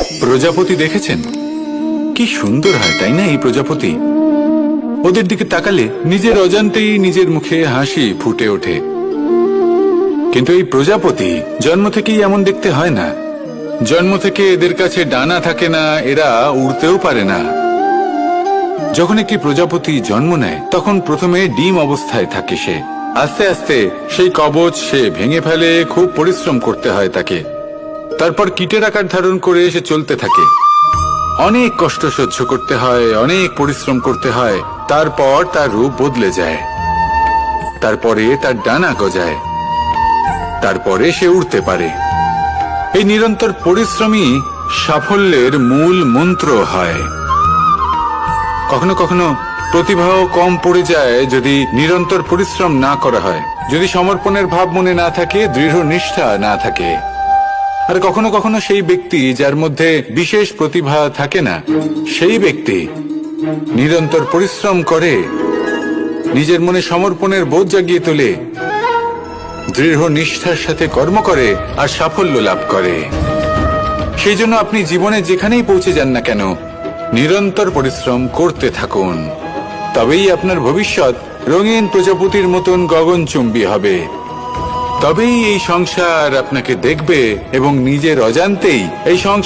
প্রজাপতি দেখেছেন? কি সুন্দর হয় তাই না এই প্রজাপতি? ওদের দিকে তাকালে নিজের অজান্তেই নিজের মুখে হাসি ফুটে ওঠে। কিন্তু এই প্রজাপতি জন্ম থেকেই এমন দেখতে হয় না। জন্ম থেকে এদের কাছে ডানা থাকে না, এরা উড়তেও পারে না। যখন একটি প্রজাপতি জন্ম নেয় তখন প্রথমে ডিম অবস্থায় থাকে সে। আস্তে আস্তে সেই কবচ সে ভেঙে ফেলে, খুব পরিশ্রম করতে হয় তাকে। তারপর কীটের আকার ধারণ করে সে চলতে থাকে। অনেক কষ্ট সহ্য করতে হয়, অনেক পরিশ্রম করতে হয়। তারপর তার রূপ বদলে যায়, তারপরে তার ডানা গজায়, তারপরে সে উড়তে পারে। এই নিরন্তর পরিশ্রমই সাফল্যের মূল মন্ত্র হয়। কখনো কখনো প্রতিভাও কম পড়ে যায় যদি নিরন্তর পরিশ্রম না করা হয়, যদি সমর্পণের ভাব মনে না থাকে, দৃঢ় নিষ্ঠা না থাকে। আর কখনো কখনো সেই ব্যক্তি যার মধ্যে বিশেষ প্রতিভা থাকে না, সেই ব্যক্তি নিরন্তর পরিশ্রম করে, নিজের মনে সমর্পণের বোধ জাগিয়ে তোলে, দৃঢ় নিষ্ঠার সাথে কর্ম করে আর সাফল্য লাভ করে। সেই জন্য আপনি জীবনে যেখানেই পৌঁছে যান না কেন, নিরন্তর পরিশ্রম করতে থাকুন। তবেই আপনার ভবিষ্যৎ রঙিন প্রজাপতির মতন গগনচুম্বী হবে। তবেই এই সংসার আপনাকে দেখবে এবং নিজের অজান্তেই এই সংসার